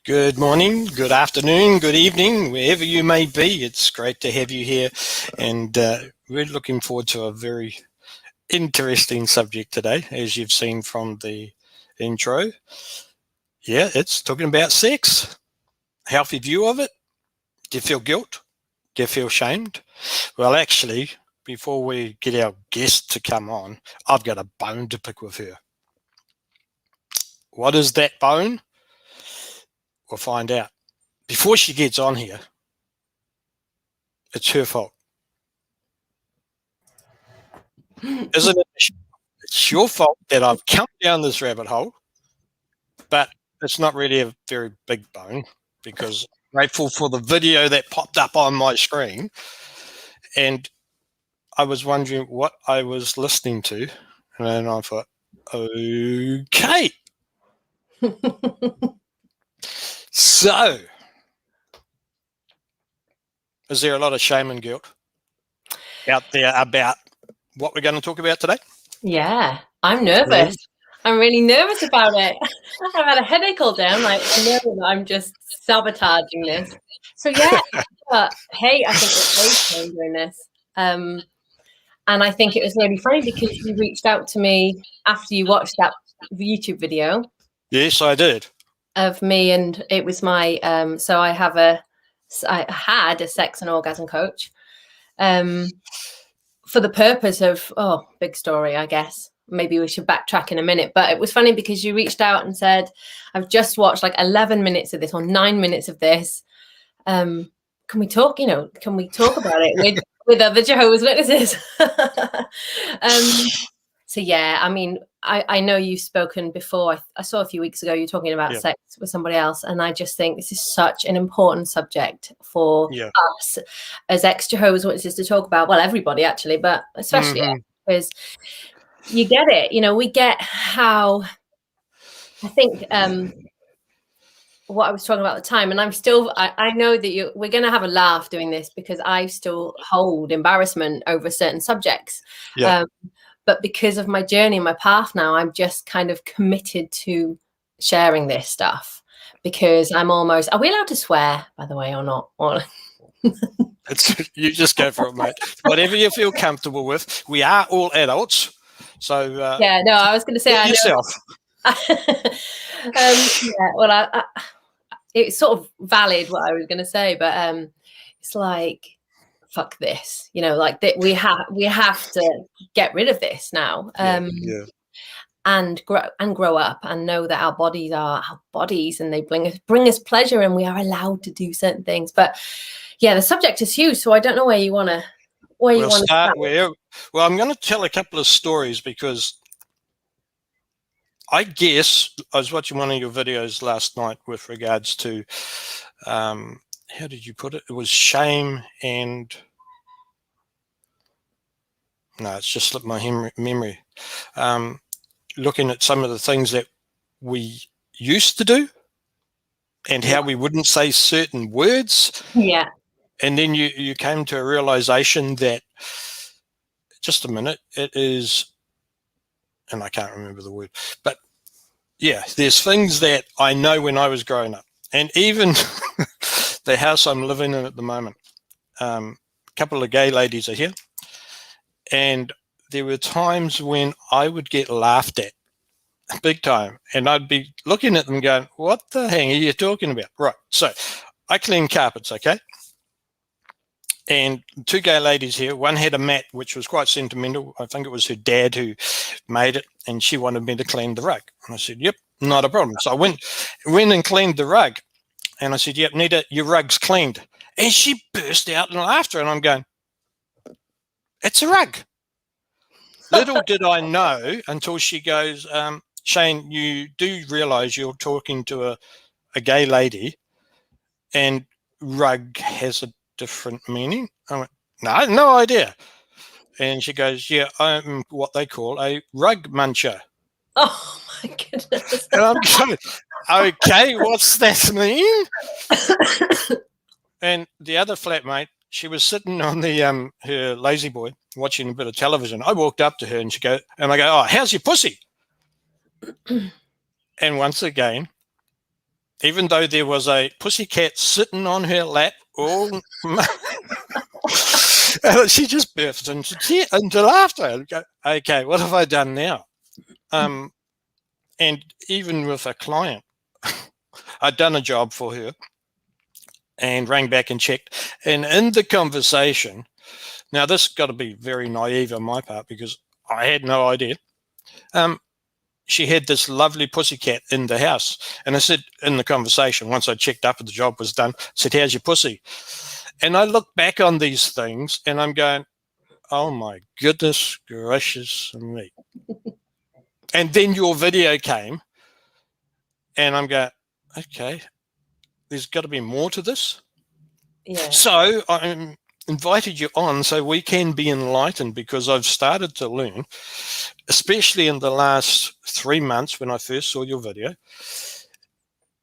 Good morning, good afternoon, good evening, wherever you may be. It's great to have you here, and we're looking forward to a very interesting subject today, as you've seen from the intro. Yeah, it's talking about sex. Healthy view of it. Do you feel guilt? Do you feel shamed? Well, actually, before we get our guest to come on, I've got a bone to pick with her. What is that bone? We'll find out. Before she gets on here, it's her fault. Isn't it? It's your fault that I've come down this rabbit hole, but it's not really a very big bone because I'm grateful for the video that popped up on my screen. And I was wondering what I was listening to. And then I thought, okay. So, is there a lot of shame and guilt out there about what we're going to talk about today? Yeah, I'm nervous. I'm really nervous about it. I've had a headache all day. I'm like, I know that I'm just sabotaging this. So yeah, hey, I think it's great doing this. And I think it was really funny because you reached out to me after you watched that YouTube video. Yes, I did. Of me, and it was my so I had a sex and orgasm coach. For the purpose of, big story, I guess. Maybe we should backtrack in a minute. But it was funny because you reached out and said, I've just watched like 11 minutes of this or 9 minutes of this. Can we talk, can we talk about it with other Jehovah's Witnesses? So, yeah, I mean, I know you've spoken before. I saw a few weeks ago you talking about sex with somebody else. And I just think this is such an important subject for us as ex-Jehovah's Witnesses to talk about. Well, everybody, actually, but especially because you get it. We get how, I think, what I was talking about at the time. And I'm still, I know that we're going to have a laugh doing this because I still hold embarrassment over certain subjects. Yeah. But because of my journey and my path now, I'm just kind of committed to sharing this stuff because I'm almost, are we allowed to swear, by the way, or not? You just go for it, mate. Whatever you feel comfortable with. We are all adults. So yeah, no, I was going to say, I yourself. Well, it's sort of valid what I was going to say, but it's like, fuck this, like that we have to get rid of this now. And grow up and know that our bodies are our bodies and they bring us pleasure and we are allowed to do certain things. But yeah, the subject is huge, so I don't know where you want to start. Well, I'm going to tell a couple of stories because I guess I was watching one of your videos last night with regards to how did you put it? It was shame and no, it's just slipped my memory. Looking at some of the things that we used to do and how we wouldn't say certain words. Yeah. And then you came to a realization that, just a minute, it is, and I can't remember the word, but yeah, there's things that I know when I was growing up. And even the house I'm living in at the moment, a couple of gay ladies are here. And there were times when I would get laughed at big time. And I'd be looking at them going, what the hell are you talking about? Right. So I clean carpets, okay? And two gay ladies here. One had a mat, which was quite sentimental. I think it was her dad who made it. And she wanted me to clean the rug. And I said, yep, not a problem. So I went and cleaned the rug. And I said, yep, Nita, your rug's cleaned. And she burst out in laughter. And I'm going, it's a rug. Little did I know until she goes, Shane, you do realize you're talking to a gay lady and rug has a different meaning? I went, no idea. And she goes, yeah, I'm what they call a rug muncher. Oh, my goodness. And I'm going, okay, what's that mean? And the other flatmate, she was sitting on the her lazy boy watching a bit of television. I walked up to her and I go, oh, how's your pussy? And once again, even though there was a pussycat sitting on her lap all she just burst into laughter and go, okay, what have I done now? And even with a client, I'd done a job for her and rang back and checked. And in the conversation, now this got to be very naive on my part because I had no idea. She had this lovely pussycat in the house. And I said in the conversation, once I checked up and the job was done, I said, how's your pussy? And I look back on these things and I'm going, oh my goodness gracious me. And then your video came and I'm going, okay, there's got to be more to this. Yeah. So I invited you on so we can be enlightened, because I've started to learn, especially in the last 3 months when I first saw your video,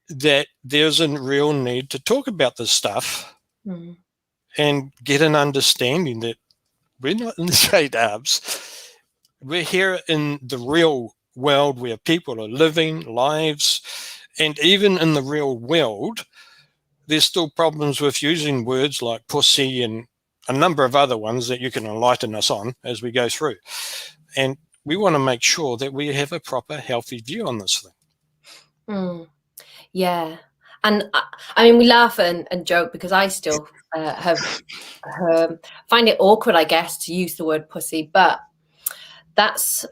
that there's a real need to talk about this stuff and get an understanding that we're not in the J-dubs. We're here in the real world where people are living lives, and even in the real world, there's still problems with using words like pussy and a number of other ones that you can enlighten us on as we go through. And we want to make sure that we have a proper, healthy view on this thing. Yeah. And I mean, we laugh and joke because I still find it awkward, I guess, to use the word pussy, but it's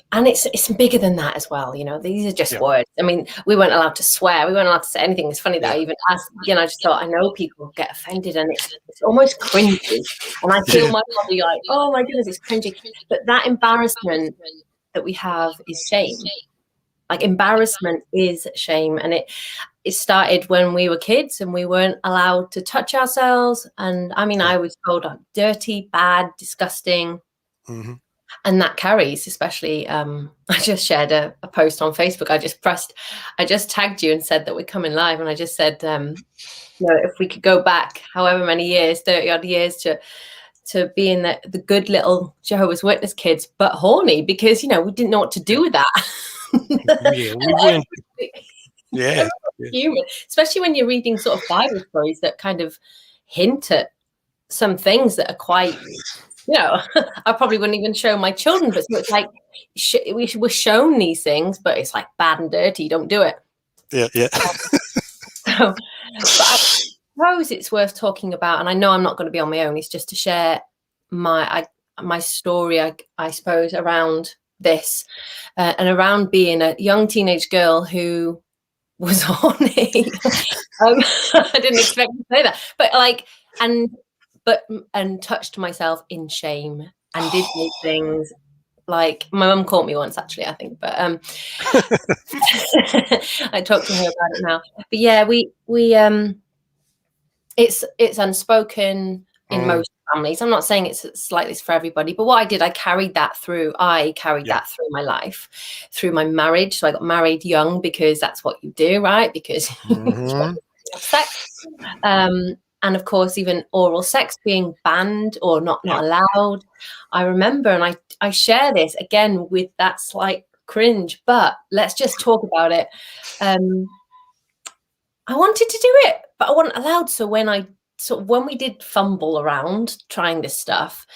bigger than that as well. You know, these are just words. I mean, we weren't allowed to swear. We weren't allowed to say anything. It's funny that I even asked, you know, I just thought, I know people get offended and it's almost cringy. And I feel my body like, oh my goodness, it's cringy. But that embarrassment that we have is shame. Like, embarrassment is shame. And it started when we were kids and we weren't allowed to touch ourselves. And I mean, I was told I'm dirty, bad, disgusting. And that carries, especially, I just shared a post on Facebook. I just tagged you and said that we're coming live. And I just said, you know, if we could go back however many years, 30 odd years to being the good little Jehovah's Witness kids, but horny, because, you know, we didn't know what to do with that. Yeah, we weren't. Yeah. Human, especially when you're reading sort of Bible stories that kind of hint at some things that are quite, you know, I probably wouldn't even show my children, but so it's like we were shown these things, but it's like bad and dirty. Don't do it. Yeah. So, but I suppose it's worth talking about, and I know I'm not going to be on my own. It's just to share my story, I suppose, around this and around being a young teenage girl who was horny. I didn't expect to say that, but like, and touched myself in shame and did these things. Like, my mum caught me once, actually, I think, but I talked to her about it now. But yeah, we it's unspoken in most families. I'm not saying it's like this for everybody, but what I did, I carried that through my life, through my marriage. So I got married young because that's what you do, right? Because you have sex. And of course, even oral sex being banned or not allowed. I remember, and I share this again with that slight cringe, but let's just talk about it. I wanted to do it, but I wasn't allowed. So when we did fumble around trying this stuff,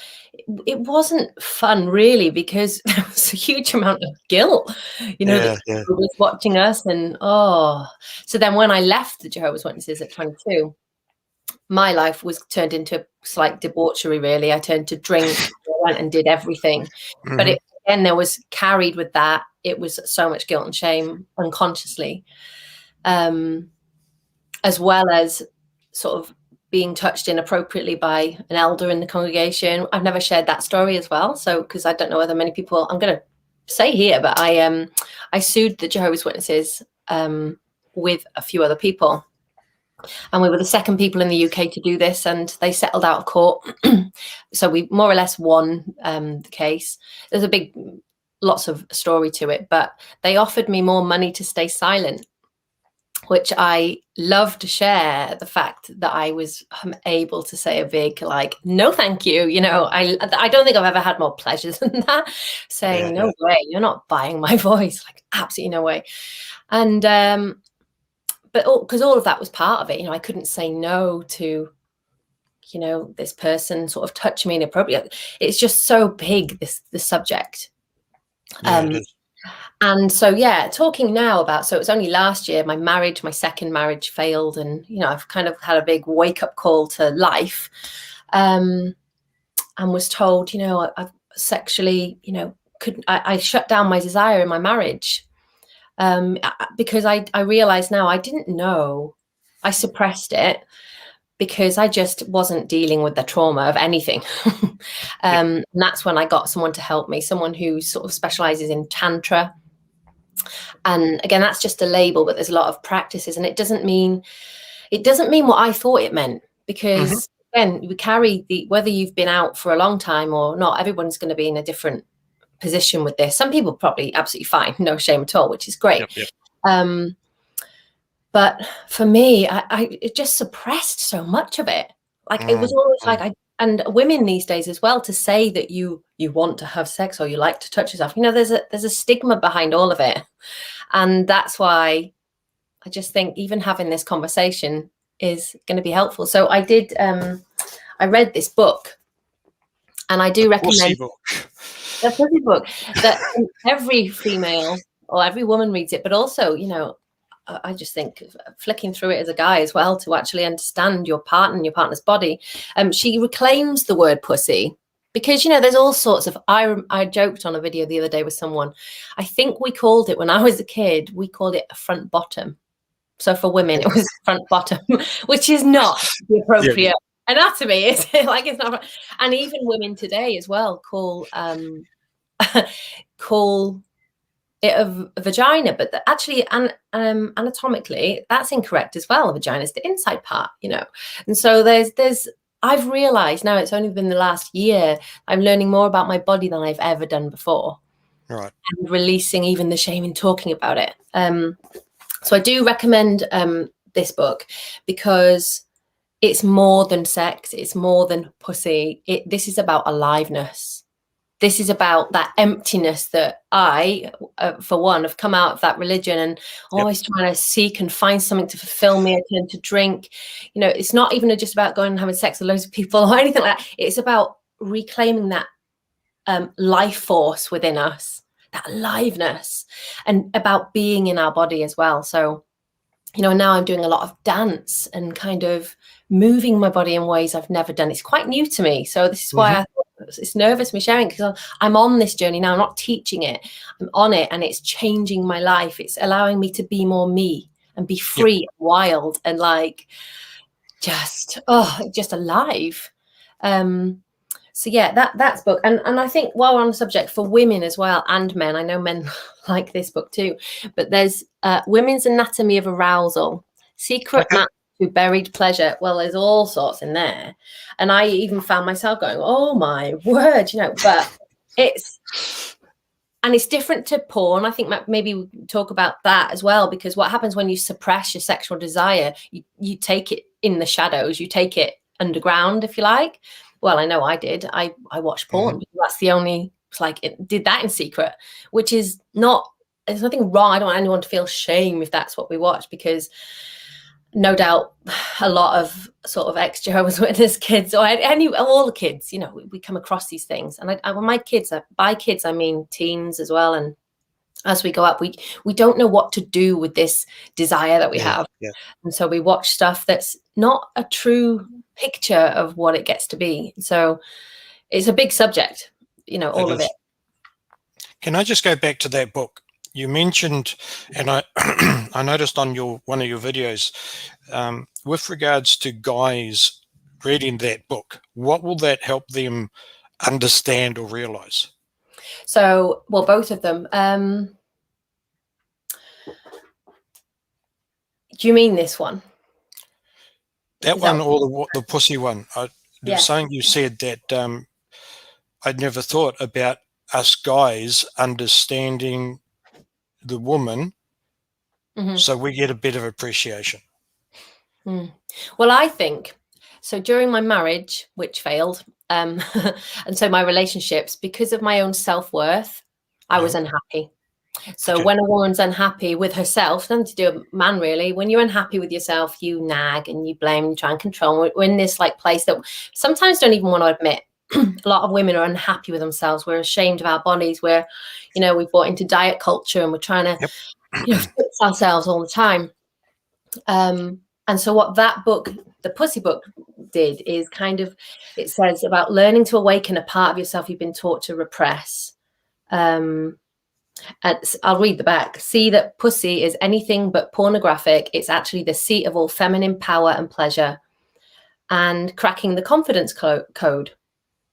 it wasn't fun really, because there was a huge amount of guilt, you know, that people was watching us. And so then when I left the Jehovah's Witnesses at 22, my life was turned into slight debauchery, really. I turned to drink, I went and did everything. But again, there was carried with that. It was so much guilt and shame unconsciously, as well as sort of being touched inappropriately by an elder in the congregation. I've never shared that story as well. So, because I don't know whether many people, I'm going to say here, but I sued the Jehovah's Witnesses with a few other people. And we were the second people in the UK to do this, and they settled out of court. So we more or less won the case. There's lots of story to it, but they offered me more money to stay silent, which I love to share, the fact that I was able to say a big, like, no, thank you. You know, I don't think I've ever had more pleasure than that, saying, no way, you're not buying my voice. Like, absolutely no way. And, but because all of that was part of it, I couldn't say no to, this person sort of touching me inappropriately. It's just so big, this subject. Yeah, it is. And so, yeah, talking now about, so it was only last year, my second marriage failed. And, I've kind of had a big wake up call to life, and was told, I've sexually, I shut down my desire in my marriage, because I realized now I didn't know. I suppressed it because I just wasn't dealing with the trauma of anything. And that's when I got someone to help me, someone who sort of specializes in Tantra. And again, that's just a label, but there's a lot of practices, and it doesn't mean what I thought it meant, because again, we carry whether you've been out for a long time or not, everyone's going to be in a different position with this. Some people probably absolutely fine, no shame at all, which is great. But for me, it just suppressed so much of it. Like it was always like and women these days as well, to say that you want to have sex or you like to touch yourself, there's a stigma behind all of it. And that's why I just think even having this conversation is going to be helpful. So I did, I read this book, and I do recommend the pussy book that every female or every woman reads it, but also, I just think flicking through it as a guy as well, to actually understand your partner and your partner's body. She reclaims the word pussy because, there's all sorts of, I joked on a video the other day with someone. I think we called it, when I was a kid, we called it a front bottom. So for women, it was front bottom, which is not the appropriate anatomy. It's like, it's not. And even women today as well call it a vagina, but actually anatomically that's incorrect as well. A vagina is the inside part, and so there's I've realized now, it's only been the last year, I'm learning more about my body than I've ever done before, right? And releasing even the shame in talking about it. So I do recommend this book, because it's more than sex, it's more than pussy. This is about aliveness. This is about that emptiness that I, for one, have come out of that religion and always trying to seek and find something to fulfill me. I turn to drink. It's not even just about going and having sex with loads of people or anything like that. It's about reclaiming that life force within us, that aliveness, and about being in our body as well. So, now I'm doing a lot of dance and kind of moving my body in ways I've never done. It's quite new to me. So this is why I thought it's nervous me sharing, because I'm on this journey now. I'm not teaching it. I'm on it, and it's changing my life. It's allowing me to be more me and be free and wild and like just alive. So yeah, that's book. And I think while we're on the subject, for women as well and men, I know men like this book too, but there's Women's Anatomy of Arousal, Secret Map to Buried Pleasure. Well, there's all sorts in there. And I even found myself going, oh my word, but it's different to porn. I think maybe we talk about that as well, because what happens when you suppress your sexual desire, you take it in the shadows, you take it underground, if you like. Well, I know I did. I watched porn. That's the only, it's like, it did that in secret, which is not, there's nothing wrong. I don't want anyone to feel shame if that's what we watch, because no doubt a lot of sort of ex-Jehovah's Witness kids, or all the kids, we come across these things. And when my kids, by kids, I mean teens as well. And as we go up, we don't know what to do with this desire that we have. And so we watch stuff that's not a true picture of what it gets to be. So it's a big subject, all of it. Can I just go back to that book? You mentioned, and I I noticed on one of your videos, with regards to guys reading that book, what will that help them understand or realize? So, well, both of them. Do you mean this one? That one or the pussy one? There's something you said that I'd never thought about, us guys understanding the woman, so we get a bit of appreciation. Well, I think so. During my marriage, which failed, and so my relationships, because of my own self-worth, I was unhappy. So when a woman's unhappy with herself, nothing to do with a man really, when you're unhappy with yourself, you nag and you blame and try and control. We're in this like place that sometimes don't even want to admit. A lot of women are unhappy with themselves. We're ashamed of our bodies. We're, we've bought into diet culture and we're trying to, fix ourselves all the time. And so what that book, the Pussy book, did is it says about learning to awaken a part of yourself you've been taught to repress. And I'll read the back. See that pussy is anything but pornographic. It's actually the seat of all feminine power and pleasure. And cracking the confidence code.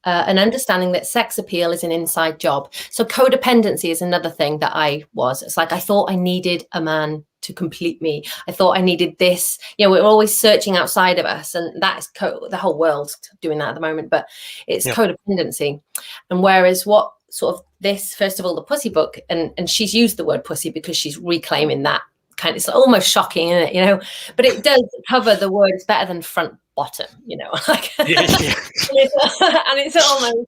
And understanding that sex appeal is an inside job. So codependency is another thing that it's like I thought I needed a man to complete me. I thought I needed this. We're always searching outside of us, and that's the whole world's doing that at the moment, but it's codependency. And whereas what sort of this, first of all, the Pussy book, and she's used the word pussy because she's reclaiming that kind of, it's almost shocking, isn't it? But it does cover the word. It's better than front bottom, like and it's almost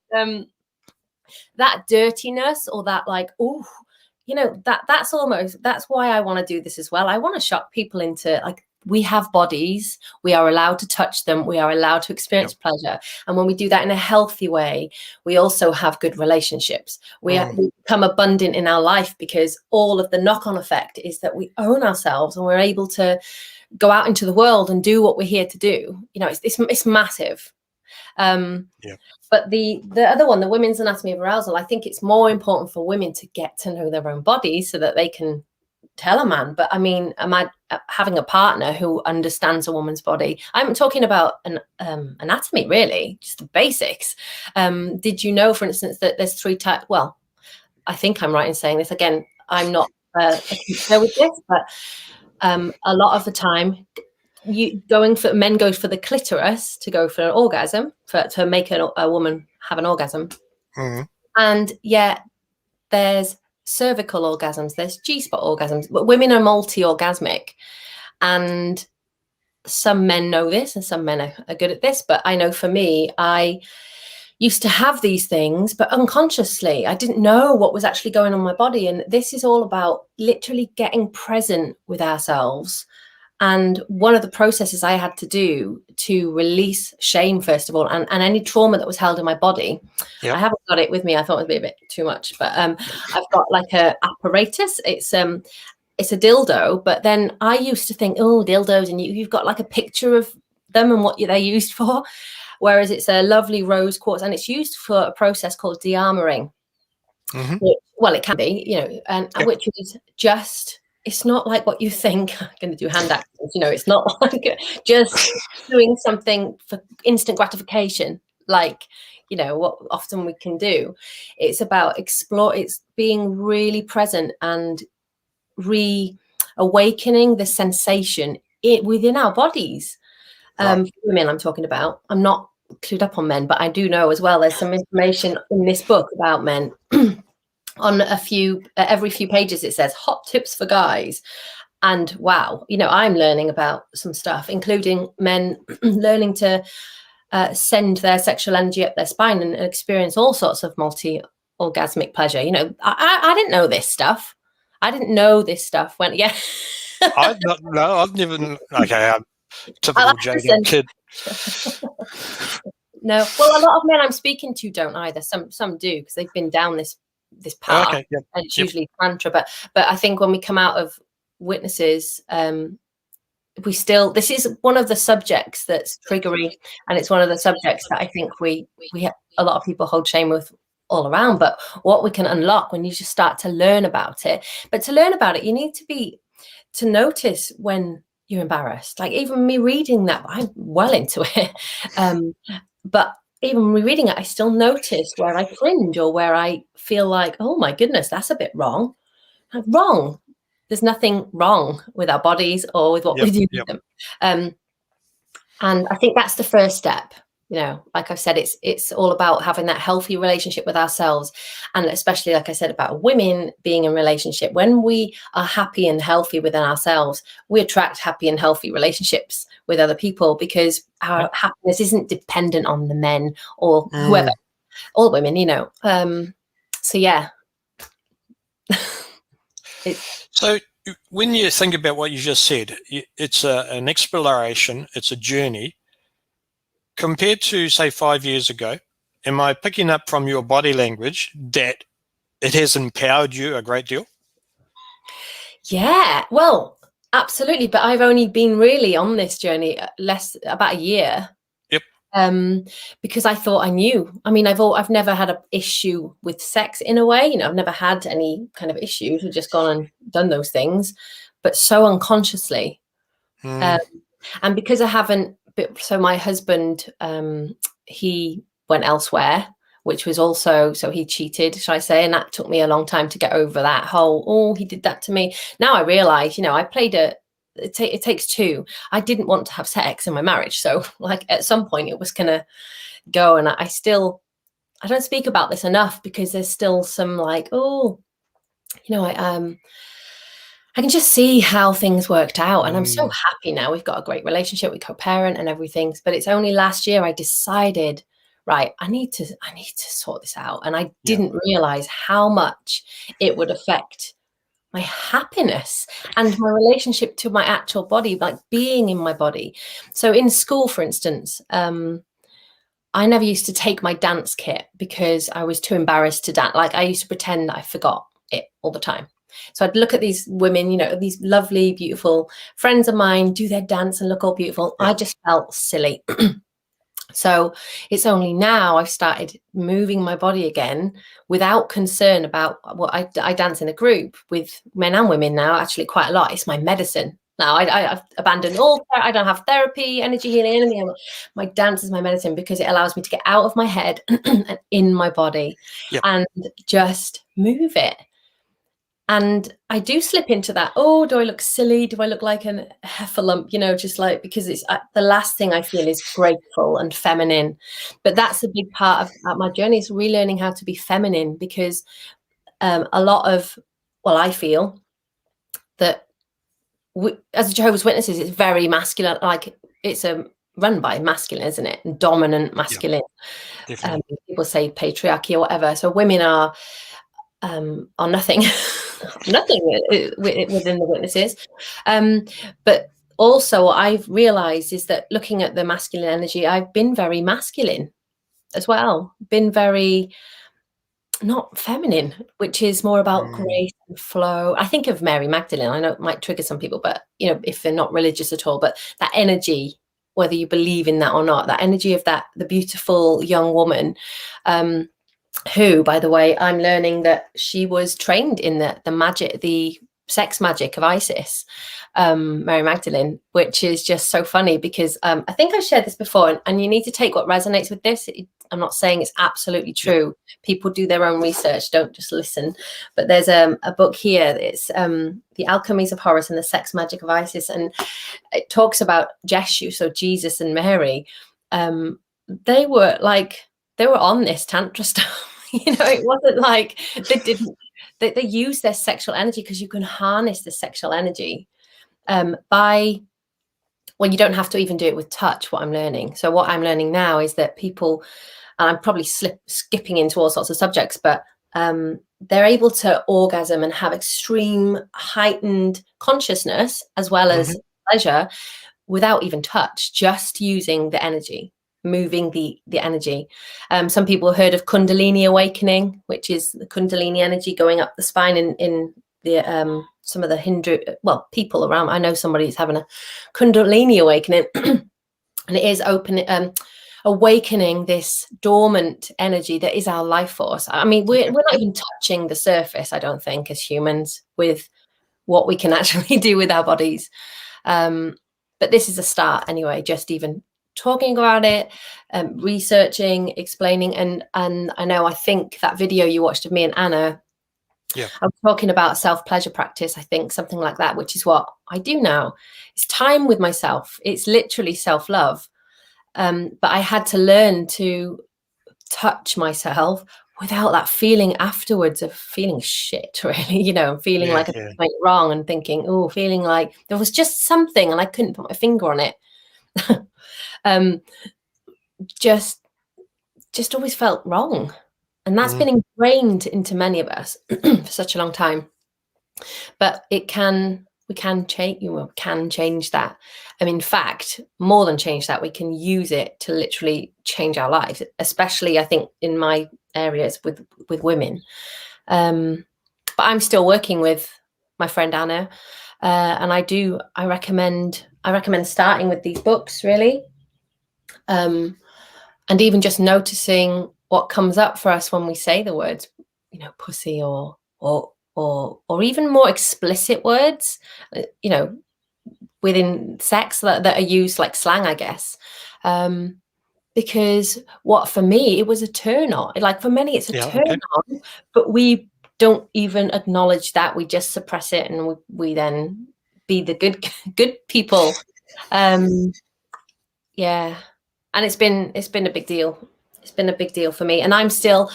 that dirtiness or that like, oh, that's why I want to do this as well. I want to shock people into like, we have bodies, we are allowed to touch them, we are allowed to experience pleasure, and when we do that in a healthy way, we also have good relationships. We become abundant in our life because all of the knock-on effect is that we own ourselves and we're able to go out into the world and do what we're here to do. It's massive. But the other one, the Women's Anatomy of Arousal, I think it's more important for women to get to know their own bodies so that they can tell a man. But I mean, having a partner who understands a woman's body. I'm talking about an anatomy, really, just the basics. Did you know, for instance, that there's 3 types? Well, I think I'm right in saying this. Again, I'm not a teacher with this, but a lot of the time, men go for the clitoris to go for an orgasm, to make a woman have an orgasm. And there's cervical orgasms, there's G-spot orgasms, but women are multi-orgasmic, and some men know this and some men are good at this. But I know for me, I used to have these things, but unconsciously I didn't know what was actually going on in my body. And this is all about literally getting present with ourselves. And one of the processes I had to do to release shame, first of all, and any trauma that was held in my body. I haven't got it with me. I thought it would be a bit too much, but I've got like a apparatus. It's a dildo, but then I used to think, oh, dildos, and you've got like a picture of them and what they're used for, whereas it's a lovely rose quartz, and it's used for a process called de-armoring. Well, it can be, and which is just. It's not like what you think. I'm going to do hand actions. It's not like just doing something for instant gratification, like, what often we can do. It's about it's being really present and reawakening the sensation within our bodies. For women, I'm talking about. I'm not clued up on men, but I do know as well. There's some information in this book about men. On every few pages, it says hot tips for guys. And wow, I'm learning about some stuff, including men learning to send their sexual energy up their spine and experience all sorts of multi-orgasmic pleasure. I didn't know this stuff. I've never, okay, I'm typical joking kid. No, well, a lot of men I'm speaking to don't either. Some do, because they've been down this path, and it's usually tantra. But I think when we come out of witnesses, this is one of the subjects that's triggering, and it's one of the subjects that I think we have, a lot of people hold shame with all around. But what we can unlock when you just start to learn about it. But to learn about it, you need to notice when you're embarrassed. Like even me reading that, I'm well into it, but even rereading it, I still notice where I cringe or where I feel like, oh my goodness, that's a bit wrong. Wrong. There's nothing wrong with our bodies or with what we do with them. And I think that's the first step. Like I've said, it's all about having that healthy relationship with ourselves. And especially, like I said, about women being in relationship. When we are happy and healthy within ourselves, we attract happy and healthy relationships with other people, because our happiness isn't dependent on the men or whoever, all women, So yeah. So when you think about what you just said, it's an exploration, it's a journey. Compared to, say, 5 years ago, am I picking up from your body language that it has empowered you a great deal? Yeah, well, absolutely. But I've only been really on this journey about a year. Yep. Because I thought I knew. I mean, I've never had an issue with sex in a way. You know, I've never had any kind of issues. We've just gone and done those things, but so unconsciously. And because I haven't, so my husband, he went elsewhere, which was also, so he cheated, shall I say, and that took me a long time to get over that whole, oh, he did that to me. Now I realize, you know, I played it takes two. I didn't want to have sex in my marriage. So like at some point it was going to go. And I don't speak about this enough because there's still some like, oh, you know, I can just see how things worked out. And I'm so happy now. We've got a great relationship. We co-parent and everything. But it's only last year I decided, right, I need to sort this out. And I didn't realize how much it would affect my happiness and my relationship to my actual body, like being in my body. So in school, for instance, I never used to take my dance kit because I was too embarrassed to dance. Like I used to pretend that I forgot it all the time. So I'd look at these women, you know, these lovely, beautiful friends of mine do their dance and look all beautiful. I just felt silly. So it's only now I've started moving my body again without concern about what I dance in a group with men and women now, actually quite a lot. It's my medicine. Now I've abandoned all, I don't have therapy, energy healing, anything. My dance is my medicine because it allows me to get out of my head and in my body and just move it. And I do slip into that. Oh, do I look silly? Do I look like a heffalump? You know, just like, because it's the last thing I feel is graceful and feminine. But that's a big part of my journey, is relearning how to be feminine, because a lot of, well, I feel that as a Jehovah's Witnesses, it's very masculine. Like it's run by masculine, isn't it? And dominant masculine. People say patriarchy or whatever. So women are nothing. Nothing within the Witnesses. But also what I've realized is that looking at the masculine energy, I've been very masculine as well, been very not feminine, which is more about grace and flow. I think of Mary Magdalene. I know it might trigger some people, but you know, if they're not religious at all, but that energy, whether you believe in that or not, that energy of the beautiful young woman, who, by the way, I'm learning that she was trained in the magic, the sex magic of Isis, Mary Magdalene, which is just so funny because I think I shared this before, and you need to take what resonates with this. I'm not saying it's absolutely true. People do their own research, don't just listen. But there's a book here. It's The Alchemies of Horus and the Sex Magic of Isis, and it talks about Jeshu, so Jesus and Mary. They were on this tantra stuff. You know, it wasn't like they used their sexual energy, because you can harness the sexual energy well, you don't have to even do it with touch, what I'm learning. So what I'm learning now is that people, and I'm probably skipping into all sorts of subjects, but they're able to orgasm and have extreme heightened consciousness as well as pleasure without even touch, just using the energy, moving the energy. Some people have heard of Kundalini awakening, which is the Kundalini energy going up the spine in the some of the Hindu, well, people around. I know somebody who's having a Kundalini awakening, and it is awakening this dormant energy that is our life force. I mean, we're not even touching the surface, I don't think, as humans, with what we can actually do with our bodies. But this is a start anyway, just even talking about it, researching, explaining. And I think that video you watched of me and Anna, I was talking about self-pleasure practice, I think, something like that, which is what I do now. It's time with myself. It's literally self-love. But I had to learn to touch myself without that feeling afterwards of feeling shit, really, you know, feeling like I went wrong and thinking, oh, feeling like there was just something and I couldn't put my finger on it. Just always felt wrong. And that's been ingrained into many of us for such a long time. But we can change that. And in fact, more than change that, we can use it to literally change our lives, especially I think in my areas with women. But I'm still working with my friend Anna, and I recommend starting with these books, really, and even just noticing what comes up for us when we say the words, pussy or even more explicit words, within sex that are used like slang, I guess. Because for me, it was a turn on. Like for many, it's a turn on, but we don't even acknowledge that. We just suppress it, and we then be the good people. Yeah, and it's been a big deal. It's been a big deal for me, and I'm still.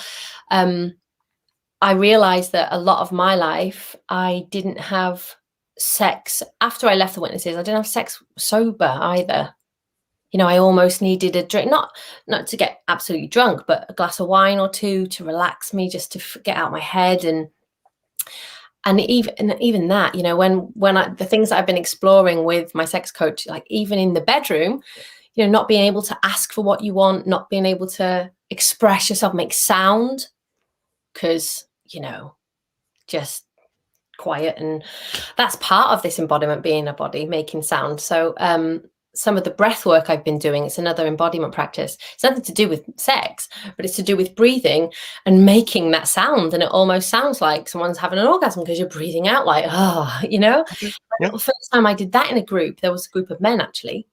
I realized that a lot of my life, I didn't have sex after I left the witnesses. I didn't have sex sober either. I almost needed a drink, not to get absolutely drunk, but a glass of wine or two to relax me, just to get out my head. And even that, when the things that I've been exploring with my sex coach, like even in the bedroom, not being able to ask for what you want, not being able to express yourself, make sound, because, just quiet. And that's part of this embodiment, being a body, making sound. So some of the breath work I've been doing, it's another embodiment practice. It's nothing to do with sex, but it's to do with breathing and making that sound. And it almost sounds like someone's having an orgasm because you're breathing out like, The first time I did that in a group, there was a group of men actually,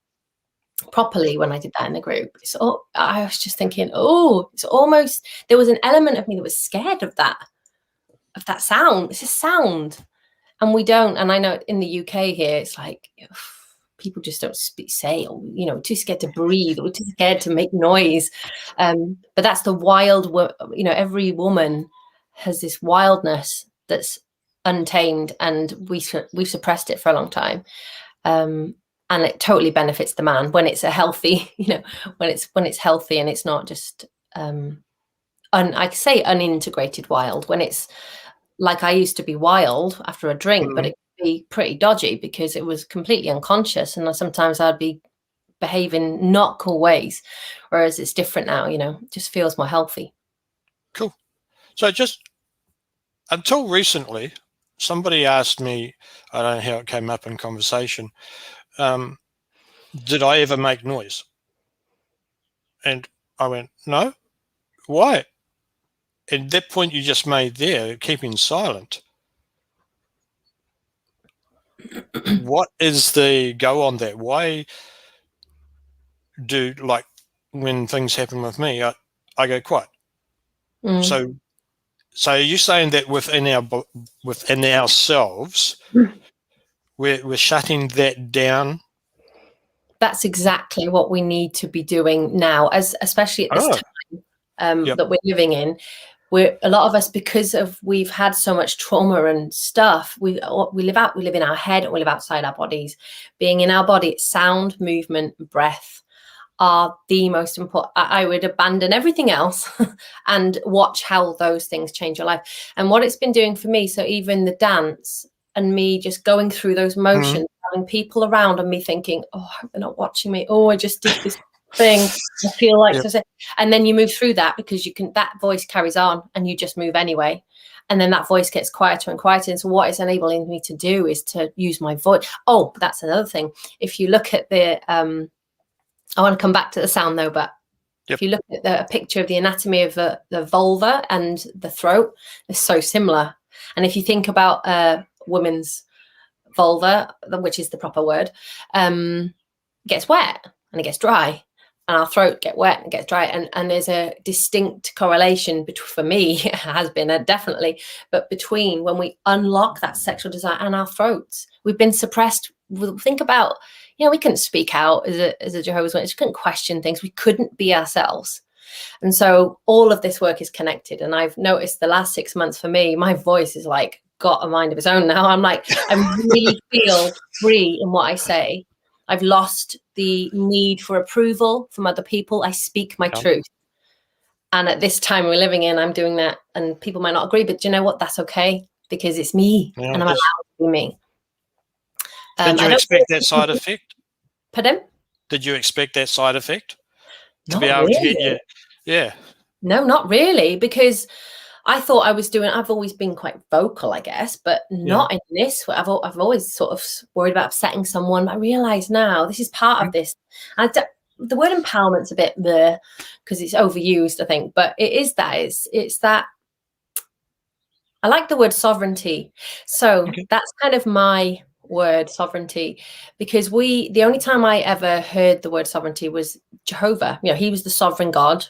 properly, when I did that in the group. So I was just thinking, it's almost, there was an element of me that was scared of that sound. It's a sound. And we don't, and I know in the UK here, it's like, people just don't say, too scared to breathe, or too scared to make noise. But that's the wild, every woman has this wildness that's untamed, and we've suppressed it for a long time. And it totally benefits the man when it's a healthy, when it's healthy, and it's not just, I say unintegrated wild, when it's like I used to be wild after a drink, but it could be pretty dodgy because it was completely unconscious. And sometimes I'd be behaving not cool ways, whereas it's different now, just feels more healthy. Cool. So just until recently, somebody asked me, I don't know how it came up in conversation, did I ever make noise? And I went, no. Why? And that point you just made there, keeping silent. What is the go on that? Why do, like, when things happen with me, I go quiet. So are you saying that within ourselves, we're shutting that down? That's exactly what we need to be doing now, especially at this time that we're living in. A lot of us, because we've had so much trauma and stuff, we live in our head, and we live outside our bodies. Being in our body, sound, movement, breath are the most important. I would abandon everything else and watch how those things change your life. And what it's been doing for me, so even the dance and me just going through those motions, having people around and me thinking, I hope they're not watching me. I just did this thing. I feel like, and then you move through that, because that voice carries on and you just move anyway. And then that voice gets quieter and quieter. And so what it's enabling me to do is to use my voice. That's another thing. If you look at I want to come back to the sound though, but if you look at a picture of the anatomy of the vulva and the throat, they're so similar. And if you think about a woman's vulva, which is the proper word, gets wet and it gets dry, and our throat get wet and gets dry. And there's a distinct correlation for me, it has been definitely, but between when we unlock that sexual desire and our throats. We've been suppressed. Think about, we couldn't speak out as a Jehovah's Witness. We couldn't question things. We couldn't be ourselves. And so all of this work is connected. And I've noticed the last 6 months for me, my voice is like got a mind of its own now. I really feel free in what I say. I've lost the need for approval from other people. I speak my truth. And at this time we're living in, I'm doing that, and people might not agree, but do you know what? That's okay. because it's me, and I'm allowed to be me. Did you expect that side effect? Pardon? Did you expect that side effect? To be able to get you? Yeah. No, not really, because I thought I was doing, I've always been quite vocal, I guess, but not in this way. I've always sort of worried about upsetting someone. I realize now this is part of this. The word empowerment's a bit there because it's overused, I think, but it is that. It's that. I like the word sovereignty. So that's kind of my word, sovereignty, because the only time I ever heard the word sovereignty was Jehovah. You know, he was the sovereign God.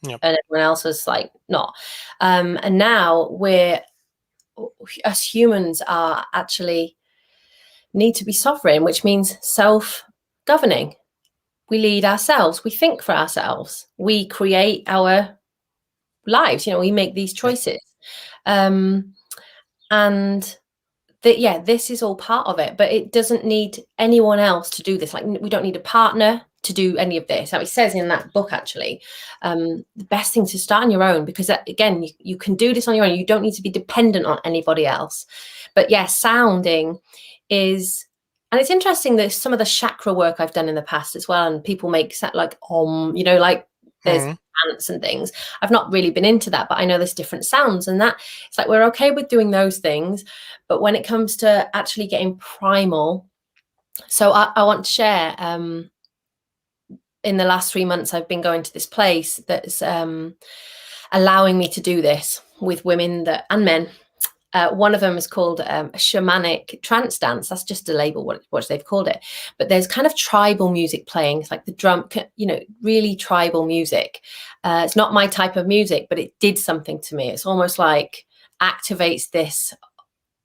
Yep. And everyone else was like not. And now us humans are actually need to be sovereign, which means self-governing. We lead ourselves. We think for ourselves. We create our lives. You know, we make these choices. And this is all part of it, but it doesn't need anyone else to do this. Like, we don't need a partner to do any of this. Now, it says in that book, actually, the best thing to start on your own, because again, you can do this on your own. You don't need to be dependent on anybody else. But sounding is, and it's interesting that some of the chakra work I've done in the past as well, and people make like you know, like there's ants and things. I've not really been into that, but I know there's different sounds, and that it's like we're okay with doing those things, but when it comes to actually getting primal, so I want to share. In the last 3 months, I've been going to this place that's allowing me to do this with women and men. One of them is called a shamanic trance dance. That's just a label, what they've called it. But there's kind of tribal music playing. It's like the drum, you know, really tribal music. It's not my type of music, but it did something to me. It's almost like activates this.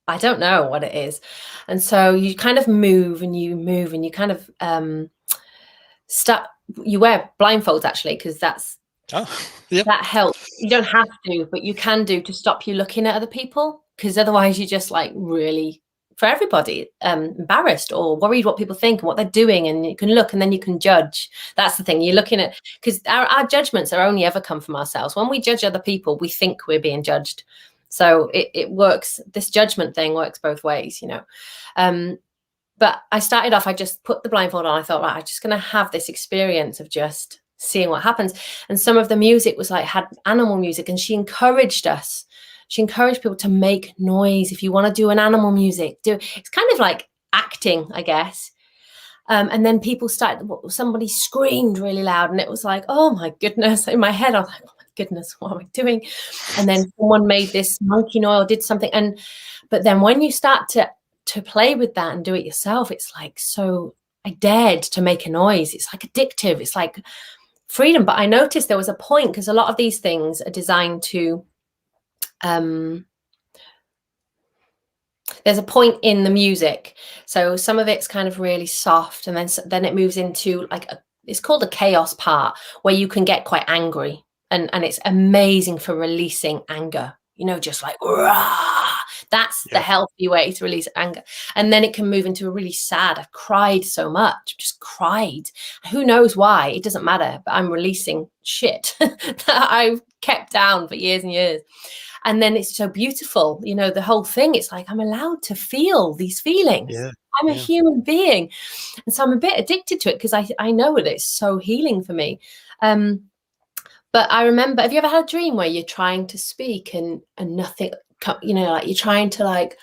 I don't know what it is. And so you kind of move and you kind of you wear blindfolds, actually, because that helps. You don't have to, but you can do to stop you looking at other people, because otherwise you're just like really, for everybody, embarrassed or worried what people think and what they're doing, and you can look and then you can judge. That's the thing, you're looking at, because our judgments are only ever come from ourselves. When we judge other people, we think we're being judged. So it works, this judgment thing works both ways, you know. But I started off, I just put the blindfold on. I thought, right, I'm just going to have this experience of just seeing what happens. And some of the music was like, had animal music, and she encouraged us. She encouraged people to make noise. If you want to do an animal music, it's kind of like acting, I guess. And then people somebody screamed really loud, and it was like, oh my goodness. In my head, I was like, oh my goodness, what am I doing? And then someone made this monkey noise, did something. But then when you start to play with that and do it yourself, it's like, so I dared to make a noise. It's like addictive. It's like freedom. But I noticed there was a point, because a lot of these things are designed to, there's a point in the music. So some of it's kind of really soft, and then it moves into like it's called a chaos part, where you can get quite angry, and it's amazing for releasing anger, you know, just like rah! That's the healthy way to release anger. And then it can move into a really sad, I've cried so much, just cried. Who knows why? It doesn't matter, but I'm releasing shit that I've kept down for years and years. And then it's so beautiful, you know, the whole thing. It's like, I'm allowed to feel these feelings. I'm a human being. And so I'm a bit addicted to it, because I know that it's so healing for me. But I remember, have you ever had a dream where you're trying to speak and nothing, you know, like you're trying to like,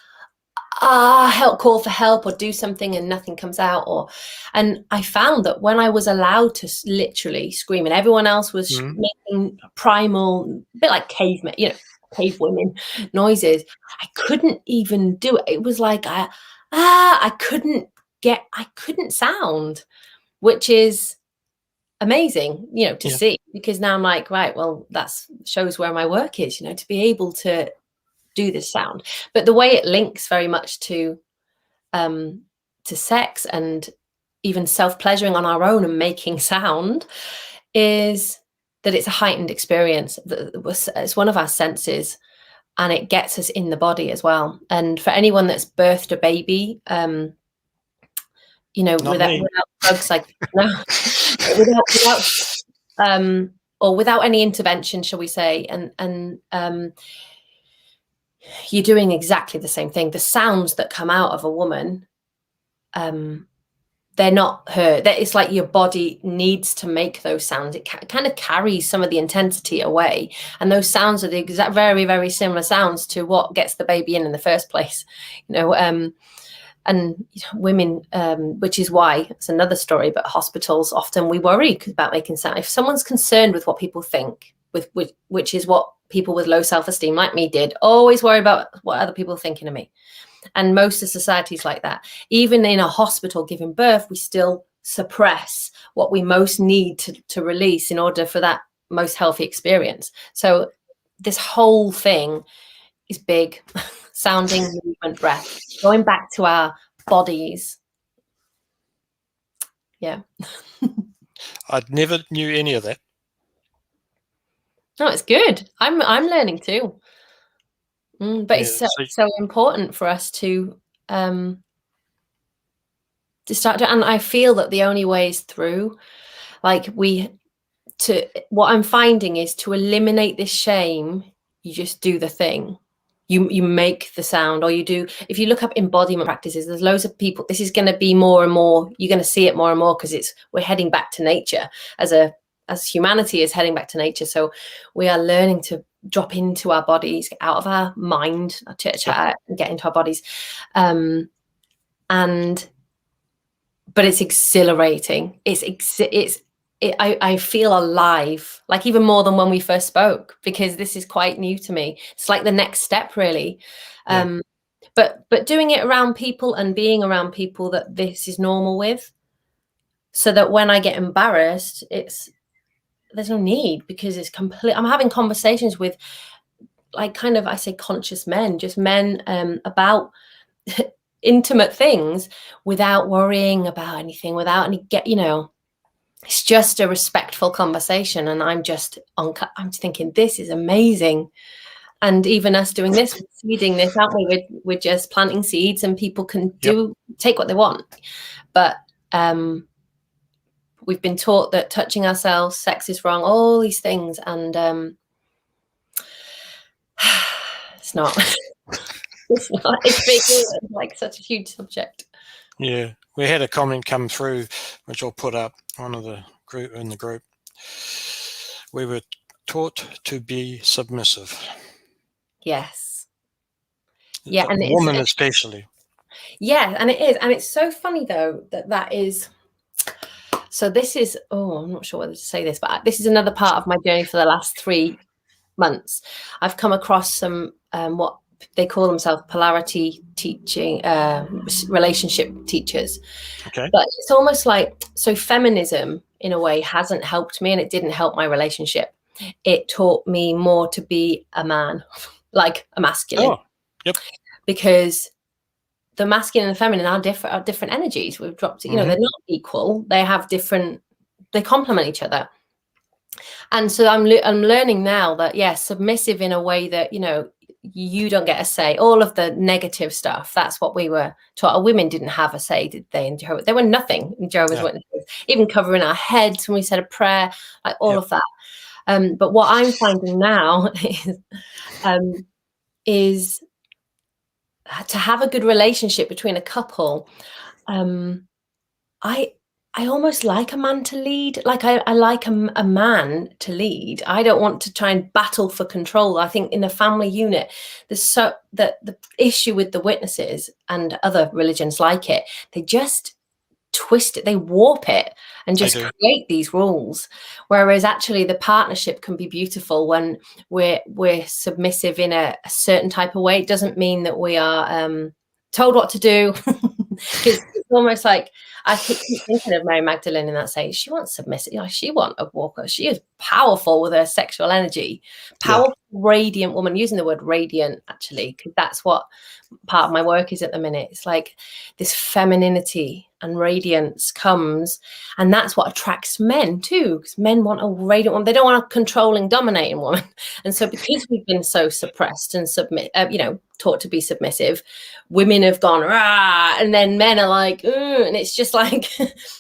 call for help or do something and nothing comes out? And I found that when I was allowed to literally scream, and everyone else was making primal, a bit like cavemen, you know, cave women noises, I couldn't even do it. It was like I couldn't sound, which is amazing, you know, to see, because now I'm like, right, well, that's shows where my work is, you know, to be able to do this sound. But the way it links very much to sex and even self-pleasuring on our own and making sound is that it's a heightened experience. It's one of our senses, and it gets us in the body as well. And for anyone that's birthed a baby, you know, without drugs, like no, or without any intervention, shall we say, and you're doing exactly the same thing. The sounds that come out of a woman, they're not her. It's like your body needs to make those sounds. It kind of carries some of the intensity away. And those sounds are the exact, very, very similar sounds to what gets the baby in the first place. And women, which is why it's another story, but hospitals, often we worry about making sound. If someone's concerned with what people think, which is what people with low self-esteem like me did, always worry about what other people are thinking of me. And most of society's like that. Even in a hospital giving birth, we still suppress what we most need to release in order for that most healthy experience. So this whole thing is big. Sounding, movement, breath, going back to our bodies. Yeah. I never knew any of that. No, it's good. I'm learning too. But it's so important for us to start to, and I feel that the only way is through, like, what I'm finding is to eliminate this shame, you just do the thing. You make the sound, or you do, if you look up embodiment practices, there's loads of people, this is going to be more and more, you're going to see it more and more, because we're heading back to nature as humanity is heading back to nature. So we are learning to drop into our bodies, get out of our mind, our chit chat, and get into our bodies. But it's exhilarating. I feel alive, like even more than when we first spoke, because this is quite new to me. It's like the next step, really. But doing it around people and being around people that this is normal with, so that when I get embarrassed, there's no need, because it's I'm having conversations with, like, kind of, I say conscious men, just men about intimate things without worrying about anything, without any it's just a respectful conversation. And I'm thinking, this is amazing. And even us doing this, we're seeding this, aren't we? We're just planting seeds, and people can take what they want. But we've been taught that touching ourselves, sex is wrong, all these things. And it's not. It's not. It's big. It's like such a huge subject. Yeah. We had a comment come through, which I'll put up, one of the group in the group. We were taught to be submissive. Yes. Yeah, and women especially. Yeah, and it is, and it's so funny though that is. So this is, I'm not sure whether to say this, but this is another part of my journey for the last 3 months. I've come across some what they call themselves polarity teaching, relationship teachers. Okay. But it's almost like, so feminism in a way hasn't helped me, and it didn't help my relationship. It taught me more to be a man, like a masculine. Oh, yep. Because the masculine and the feminine are different energies. We've dropped it, they're not equal. They have different, they complement each other. And so I'm learning now that, submissive in a way that, you don't get a say. All of the negative stuff, that's what we were taught. Women didn't have a say, did they, in Jehovah? There were nothing in Jehovah's Witnesses, even covering our heads when we said a prayer, like all of that. But what I'm finding now is to have a good relationship between a couple. I almost like a man to lead. Like I like a man to lead. I don't want to try and battle for control. I think in a family unit, the issue with the witnesses and other religions like it, they just twist it, they warp it, and just create these rules. Whereas actually the partnership can be beautiful when we're submissive in a certain type of way. It doesn't mean that we are told what to do. It's almost like, I keep thinking of Mary Magdalene in that saying, she wants submissive, she wants a walker. She is powerful with her sexual energy, powerful, radiant woman, using the word radiant, actually, because that's what part of my work is at the minute. It's like this femininity and radiance comes, and that's what attracts men too, because men want a radiant woman. They don't want a controlling, dominating woman. And so because we've been so suppressed and taught to be submissive, women have gone rah, and then men are like, and it's just like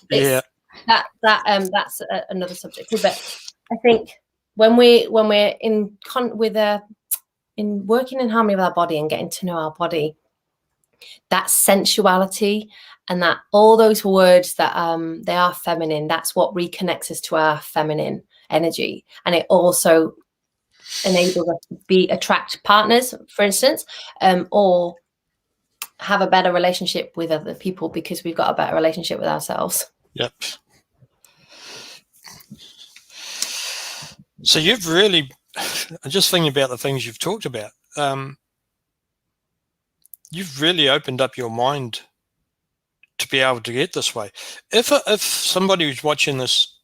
that's another subject. But I think when we're in with working in harmony with our body and getting to know our body, that sensuality and that all those words that they are feminine, that's what reconnects us to our feminine energy. And it also enables us to attract partners, for instance, or have a better relationship with other people because we've got a better relationship with ourselves. Yep. So you've really, just thinking about the things you've talked about, you've really opened up your mind to be able to get this way. If somebody who's watching this,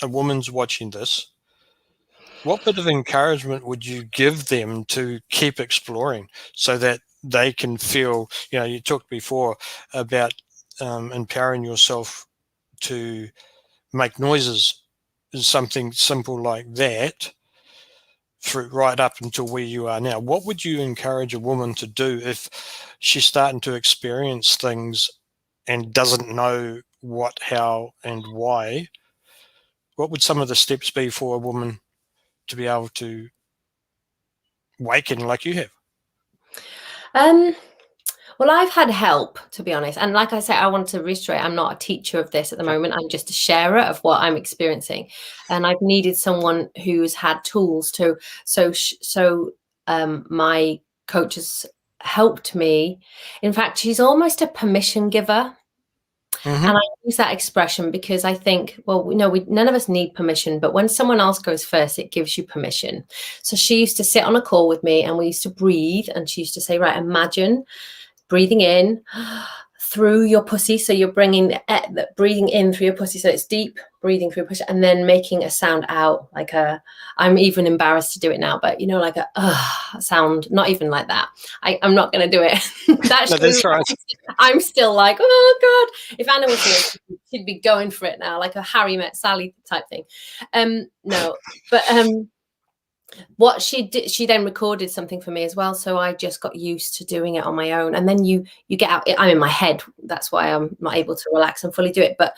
a woman's watching this, what bit of encouragement would you give them to keep exploring so that they can feel, you talked before about empowering yourself to make noises, something simple like that, right up until where you are now. What would you encourage a woman to do if she's starting to experience things and doesn't know what, how, and why? What would some of the steps be for a woman to be able to waken like you have? Well, I've had help, to be honest. And like I said, I want to reiterate, I'm not a teacher of this at the moment. I'm just a sharer of what I'm experiencing. And I've needed someone who's had tools to, my coach has helped me. In fact, she's almost a permission giver. Mm-hmm. And I use that expression because I think, well, none of us need permission, but when someone else goes first, it gives you permission. So she used to sit on a call with me and we used to breathe, and she used to say, right, imagine breathing in through your pussy. So you're breathing in through your pussy. So it's deep breathing through your pussy, and then making a sound out, like I'm even embarrassed to do it now, but like a sound, not even like that. I'm not going to do it. That's right. I'm still like, oh God, if Anna was here, she'd be going for it now, like a Harry Met Sally type thing. No, but what she did, she then recorded something for me as well, so I just got used to doing it on my own. And then you get out. I'm in my head, that's why I'm not able to relax and fully do it. But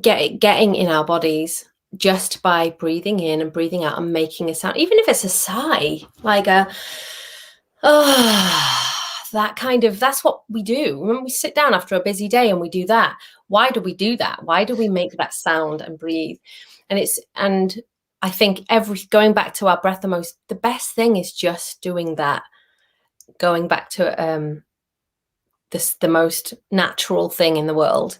getting in our bodies just by breathing in and breathing out and making a sound, even if it's a sigh, like that's what we do when we sit down after a busy day and we do that. Why do we do that? Why do we make that sound and breathe? And I think going back to our breath, the best thing is just doing that, going back to the most natural thing in the world.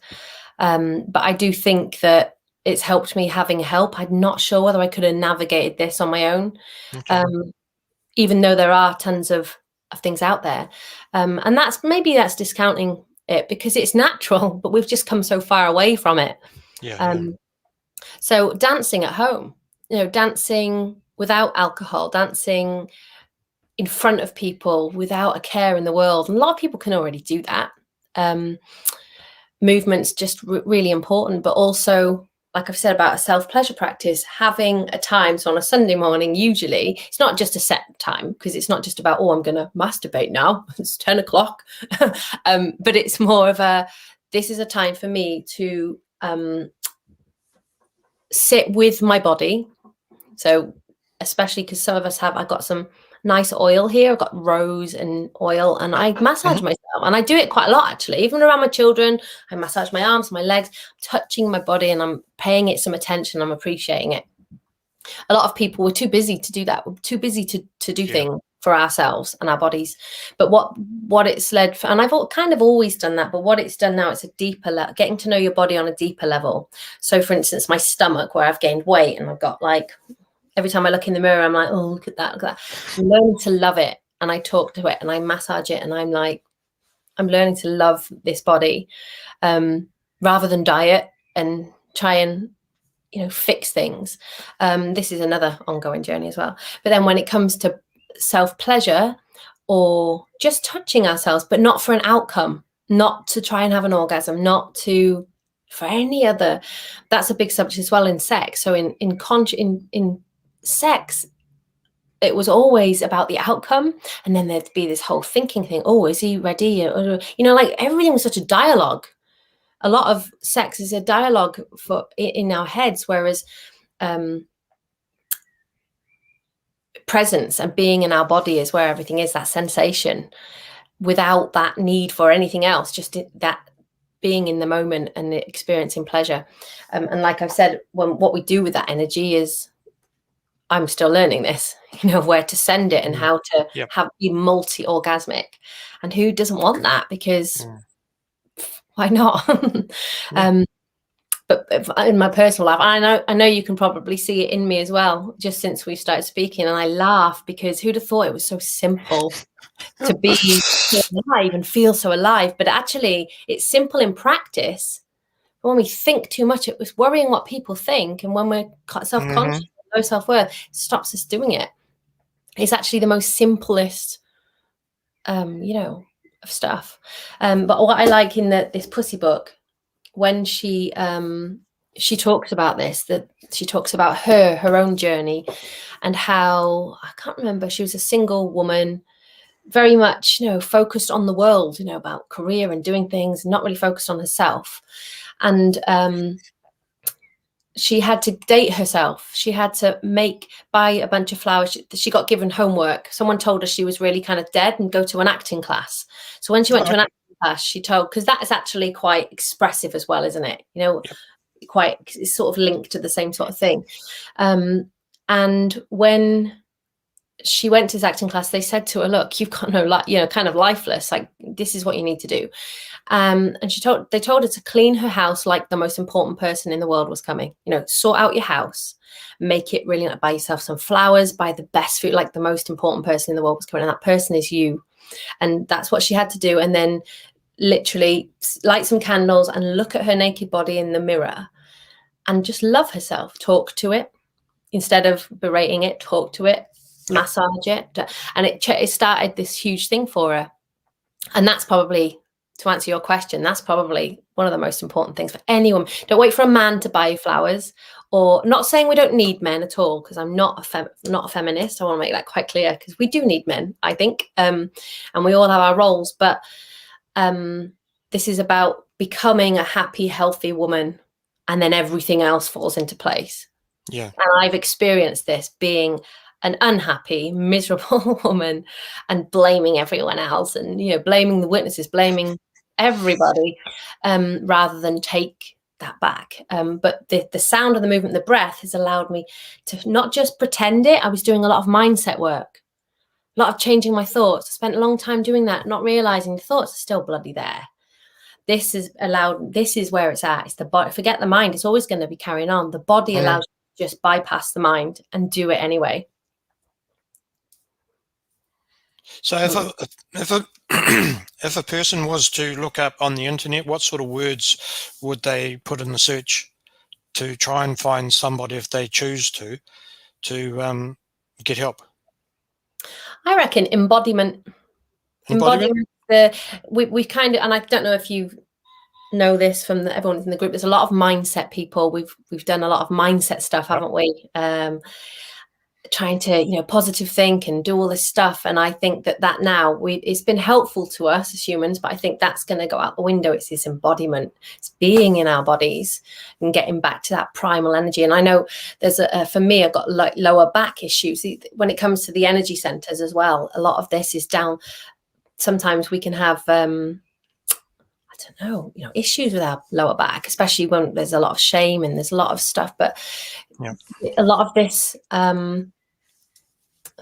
But I do think that it's helped me having help. I'm not sure whether I could have navigated this on my own, even though there are tons of things out there. And that's discounting it because it's natural, but we've just come so far away from it. So dancing at home, dancing without alcohol, dancing in front of people without a care in the world. And a lot of people can already do that. Movement's just really important, but also, like I've said about a self-pleasure practice, having a time. So on a Sunday morning, usually it's not just a set time, because it's not just about, I'm going to masturbate now, it's 10 o'clock. But it's more of this is a time for me to sit with my body. So especially because some of us I've got some nice oil here. I've got rose and oil, and I massage myself, and I do it quite a lot actually. Even around my children, I massage my arms, my legs, touching my body, and I'm paying it some attention. I'm appreciating it. A lot of people were too busy to do that. We're too busy to do things for ourselves and our bodies. But what it's led for, and I've kind of always done that, but what it's done now, it's a deeper level, getting to know your body on a deeper level. So for instance, my stomach, where I've gained weight and I've got every time I look in the mirror, I'm like, oh, look at that, look at that. I'm learning to love it, and I talk to it and I massage it, and I'm learning to love this body rather than diet and try and fix things. This is another ongoing journey as well. But then when it comes to self-pleasure or just touching ourselves, but not for an outcome, not to try and have an orgasm, not to for any other, that's a big subject as well in sex. So in sex, it was always about the outcome, and then there'd be this whole thinking thing. Oh, is he ready? Everything was such a dialogue. A lot of sex is a dialogue in our heads, whereas presence and being in our body is where everything is, that sensation, without that need for anything else, just that being in the moment and experiencing pleasure. And like I've said, what we do with that energy is, I'm still learning this, where to send it and how to be multi-orgasmic. And who doesn't want that? Because why not? But in my personal life, I know you can probably see it in me as well, just since we started speaking. And I laugh because who'd have thought it was so simple to be alive and feel so alive? But actually, it's simple in practice. When we think too much, it was worrying what people think. And when we're self-conscious, low self-worth, it stops us doing it. It's actually the most simplest, of stuff. But what I like in this Pussy book, when she talks about this, that she talks about her own journey and how, I can't remember, she was a single woman, very much, focused on the world, about career and doing things, not really focused on herself. And she had to date herself. She had to buy a bunch of flowers. She got given homework. Someone told her she was really kind of dead and go to an acting class. So when she went to an acting class, she told, because that is actually quite expressive as well, isn't it? Quite, it's sort of linked to the same sort of thing. And when she went to this acting class, they said to her, look, you've got no kind of lifeless, like, this is what you need to do. And they told her to clean her house like the most important person in the world was coming. Sort out your house, make it really, buy yourself some flowers, buy the best food, like the most important person in the world was coming, and that person is you. And that's what she had to do. And then literally light some candles and look at her naked body in the mirror and just love herself, talk to it instead of berating it, talk to it, massage it. And it started this huge thing for her. And that's probably, to answer your question, that's probably one of the most important things for anyone. Don't wait for a man to buy you flowers, or not saying we don't need men at all, because I'm not a feminist. I want to make that quite clear, because we do need men, I think, and we all have our roles. But this is about becoming a happy, healthy woman, and then everything else falls into place. Yeah. And I've experienced this, being an unhappy, miserable woman and blaming everyone else, and blaming the witnesses, blaming everybody, rather than take that back. But the sound of the movement, the breath, has allowed me to not just pretend it. I was doing a lot of mindset work, a lot of changing my thoughts. I spent a long time doing that, not realizing the thoughts are still bloody there. This is where it's at. It's the body. Forget the mind. It's always going to be carrying on. The body allows you to just bypass the mind and do it anyway. So if a person was to look up on the internet, what sort of words would they put in the search to try and find somebody, if they choose to get help? I reckon embodiment. Embodiment. We kind of, and I don't know if you know this from everyone in the group, there's a lot of mindset people. We've done a lot of mindset stuff, haven't we? Trying to positive think and do all this stuff, and I think that now it's been helpful to us as humans, but I think that's going to go out the window. It's this embodiment, it's being in our bodies and getting back to that primal energy. And I know there's for me, I've got lower back issues when it comes to the energy centers as well. A lot of this is down. Sometimes we can have issues with our lower back, especially when there's a lot of shame and there's a lot of stuff. But a lot of this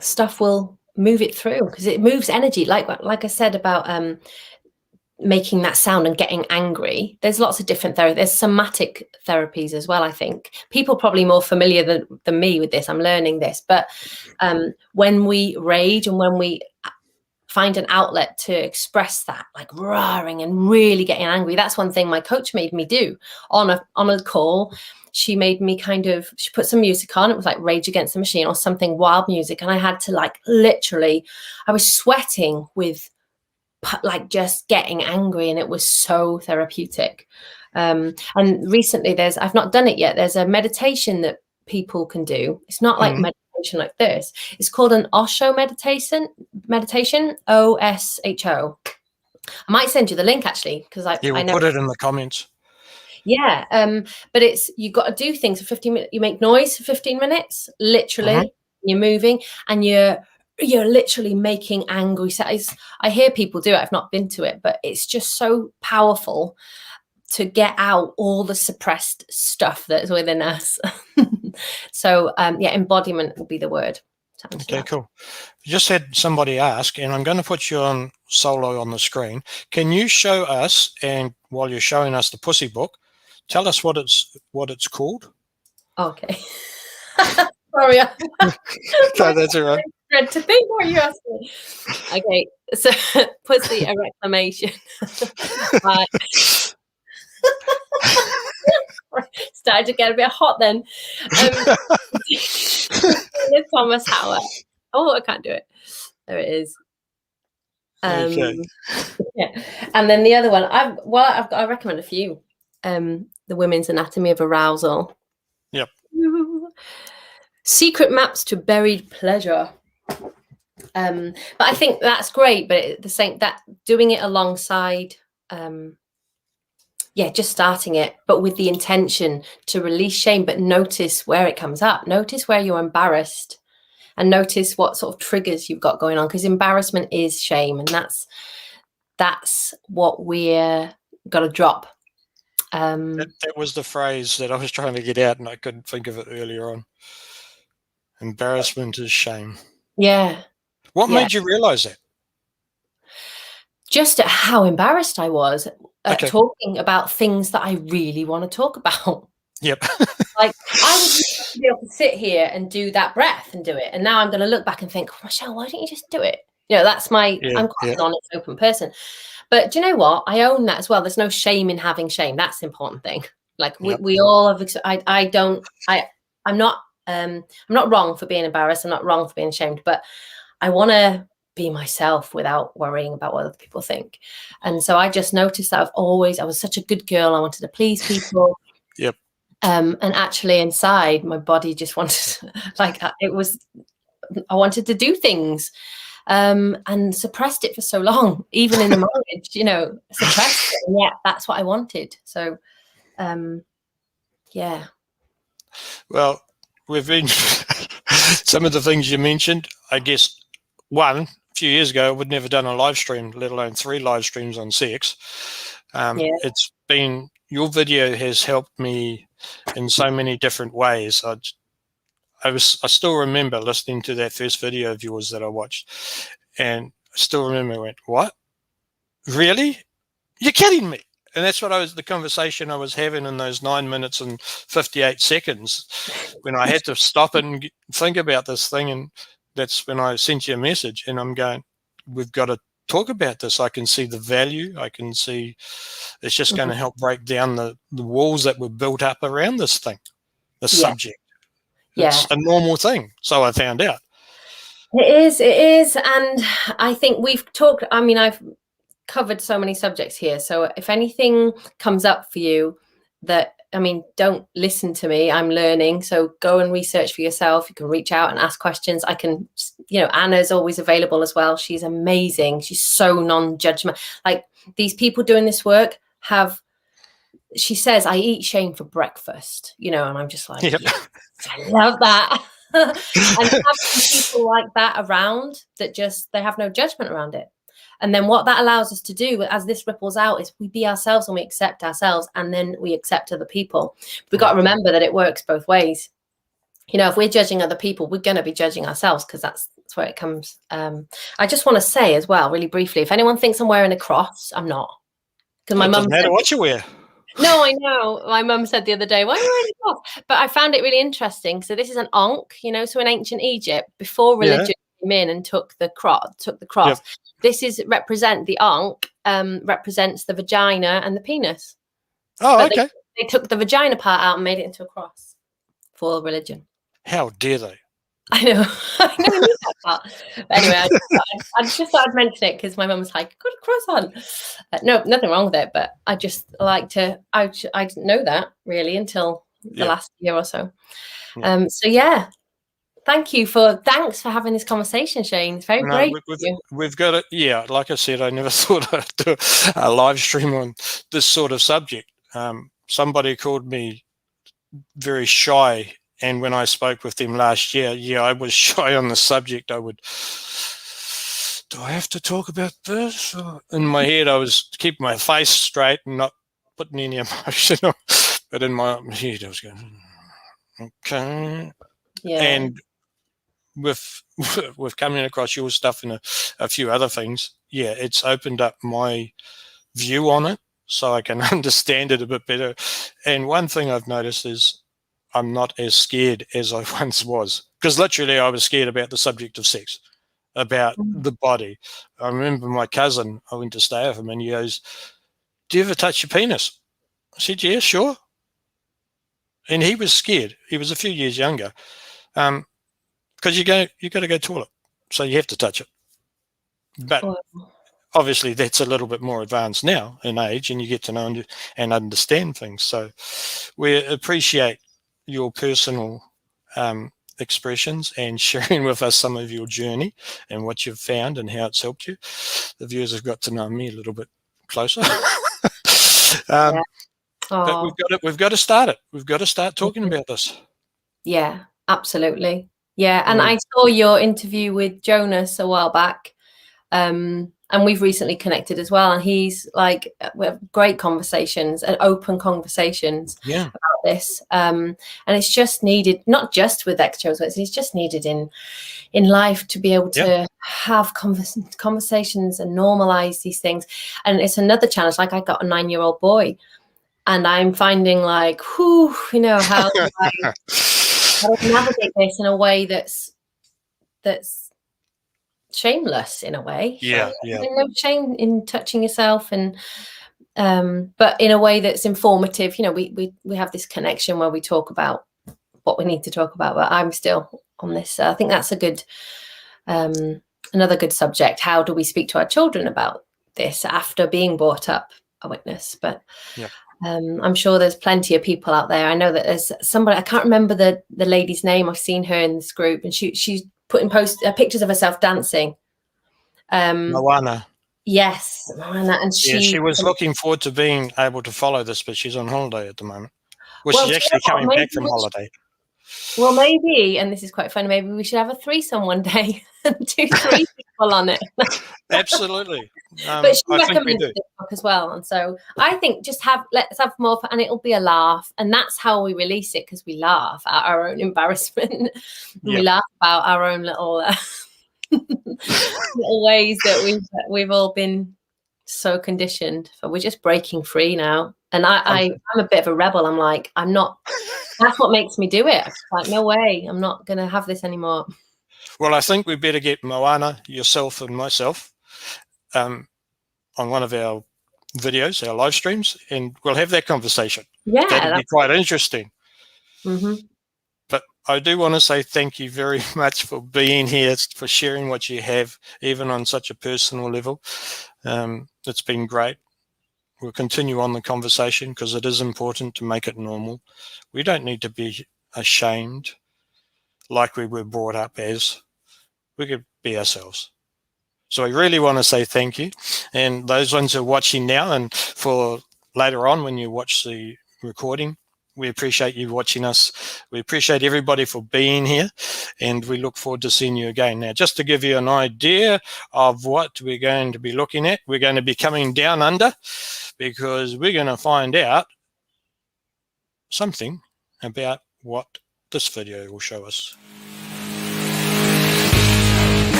stuff will move it through, because it moves energy. Like I said about making that sound and getting angry. There's lots of different therapies. There's somatic therapies as well. I think people probably more familiar than me with this. I'm learning this, but when we rage and when we find an outlet to express that, like roaring and really getting angry. That's one thing my coach made me do on a call. She made me she put some music on. It was like Rage Against the Machine or something, wild music. And I had to literally, I was sweating with just getting angry, and it was so therapeutic. And recently I've not done it yet. There's a meditation that people can do. It's not like meditation like this. It's called an Osho meditation, OSHO. I might send you the link actually, because I know. Put it in the comments. Yeah, but you got to do things for 15 minutes. You make noise for 15 minutes, literally. you're moving, and you're literally making angry sounds. I hear people do it. I've not been to it, but it's just so powerful to get out all the suppressed stuff that's within us. So yeah, embodiment will be the word. Okay, cool. Just had somebody ask, and I'm going to put you on solo on the screen. Can you show us, and while you're showing us the pussy book, tell us what it's called? Okay. Sorry. No, that's all right. To think what you asked me. Okay, so pussy, a reclamation. Started to get a bit hot then. Thomas Howard. Oh, I can't do it. There it is. Okay. Yeah. And then the other one, I recommend a few. The Women's Anatomy of Arousal. Yep. Secret Maps to Buried Pleasure. But I think that's great. But the same, that doing it alongside, just starting it, but with the intention to release shame, but notice where it comes up. Notice where you're embarrassed, and notice what sort of triggers you've got going on, because embarrassment is shame, and that's what we're got to drop. That was the phrase that I was trying to get out, and I couldn't think of it earlier on. Embarrassment is shame. Yeah. What made you realize that? Just at how embarrassed I was at talking about things that I really want to talk about. Yep. Like, I would be able to sit here and do that breath and do it, and now I'm going to look back and think, Michelle, why don't you just do it? You know, that's my, I'm quite an honest, open person. But do you know what? I own that as well. There's no shame in having shame. That's the important thing. Like, we all have, I'm not wrong for being embarrassed. I'm not wrong for being ashamed, but I want to be myself without worrying about what other people think. And so I just noticed that I was such a good girl. I wanted to please people. Yep. And actually inside, my body just wanted, I wanted to do things, and suppressed it for so long, even in the marriage, suppressed it. And yeah, that's what I wanted. So, yeah. Well, we've been, some of the things you mentioned, I guess, a few years ago, I would never done a live stream, let alone 3 live streams on sex. It's been, your video has helped me in so many different ways. I still remember listening to that first video of yours that I watched, and I still remember, I went, what? Really? You're kidding me. And that's what the conversation I was having in those 9 minutes and 58 seconds when I had to stop and think about this thing. And that's when I sent you a message, and I'm going, we've got to talk about this. I can see the value. I can see it's just going to help break down the walls that were built up around this thing, the subject. It's a normal thing. So I found out. It is. And I think we've talked, I've covered so many subjects here. So if anything comes up for you that, don't listen to me, I'm learning. So go and research for yourself. You can reach out and ask questions. I can, Anna's always available as well. She's amazing. She's so non-judgmental. Like, these people doing this work she says, I eat shame for breakfast, and I'm just like, yes, I love that. And having people like that around that they have no judgment around it. And then what that allows us to do as this ripples out is we be ourselves and we accept ourselves, and then we accept other people. We've got to remember that it works both ways. If we're judging other people, we're going to be judging ourselves, because that's where it comes. I just want to say as well, really briefly, if anyone thinks I'm wearing a cross, I'm not. Because my mum, no matter what you wear. No, I know. My mum said the other day, why are you wearing a cross? But I found it really interesting. So this is an ankh, so in ancient Egypt, before religion came in and took the cross. This represents the ankh, represents the vagina and the penis. Oh, but okay. They took the vagina part out and made it into a cross for religion. How dare they? I know. I never knew that part. But anyway, I just thought I'd mention it because my mum was like, got a cross on. No, nothing wrong with it, but I just like to, I didn't know that really until the last year or so. So thanks for having this conversation, Shane. It's very great. We've got it. Yeah, like I said, I never thought I'd do a live stream on this sort of subject. Somebody called me very shy And when I spoke with them last year, yeah, I was shy on the subject. Do I have to talk about this? In my head, I was keeping my face straight and not putting any emotion on. But in my head, I was going, okay. Yeah. And with coming across your stuff and a few other things, yeah, it's opened up my view on it so I can understand it a bit better. And one thing I've noticed is I'm not as scared as I once was, because literally I was scared about the subject of sex, about the body. I remember my cousin, I went to stay with him, and he goes, do you ever touch your penis? I said, yeah, sure. And he was scared. He was a few years younger. Because you got to go toilet, so you have to touch it. But obviously that's a little bit more advanced now in age, and you get to know and understand things. So we appreciate your personal expressions and sharing with us some of your journey and what you've found and how it's helped you. The viewers have got to know me a little bit closer. But we've got to start it. We've got to start talking about this. Yeah, absolutely. Yeah, and I saw your interview with Jonas a while back, and we've recently connected as well. And he's like, we have great conversations and open conversations about this. And it's just needed, not just with extras, it's just needed in life to be able to have conversations and normalize these things. And it's another challenge. Like, I got a 9-year-old boy, and I'm finding like, how do I navigate this in a way that's shameless in a way. Yeah. No shame in touching yourself, and but in a way that's informative. We have this connection where we talk about what we need to talk about, but I'm still on this. I think that's a good another good subject. How do we speak to our children about this after being brought up a witness? But I'm sure there's plenty of people out there. I know that there's somebody, I can't remember the lady's name. I've seen her in this group, and she's putting pictures of herself dancing. Moana. Yes, Moana. And she was looking forward to being able to follow this, but she's on holiday at the moment. Well, she's actually coming back from holiday. Well, maybe, and this is quite funny, maybe we should have a threesome one day and do 3 people on it. Absolutely. But she recommended this book as well. And so I think let's have more fun, and it'll be a laugh. And that's how we release it, because we laugh at our own embarrassment. We laugh about our own little little ways that we've all been so conditioned. So we're just breaking free now. And I'm a bit of a rebel. I'm like, I'm not. That's what makes me do it. It's like, no way, I'm not going to have this anymore. Well, I think we better get Moana, yourself, and myself on one of our videos, our live streams, and we'll have that conversation. Yeah, that'd be quite interesting. But I do want to say thank you very much for being here, for sharing what you have, even on such a personal level. It's been great. We'll continue on the conversation, because it is important to make it normal. We don't need to be ashamed like we were brought up as. We could be ourselves. So I really want to say thank you. And those ones who are watching now, and for later on when you watch the recording, we appreciate you watching us. We appreciate everybody for being here, and we look forward to seeing you again. Now, just to give you an idea of what we're going to be looking at, we're going to be coming down under, because we're going to find out something about what this video will show us.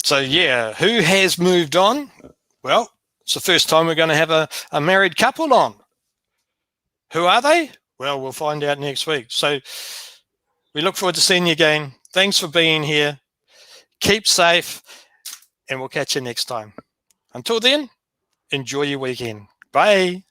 So yeah, who has moved on? Well, it's the first time we're going to have a married couple on. Who are they? Well, we'll find out next week. So we look forward to seeing you again. Thanks for being here. Keep safe, and we'll catch you next time. Until then, enjoy your weekend. Bye.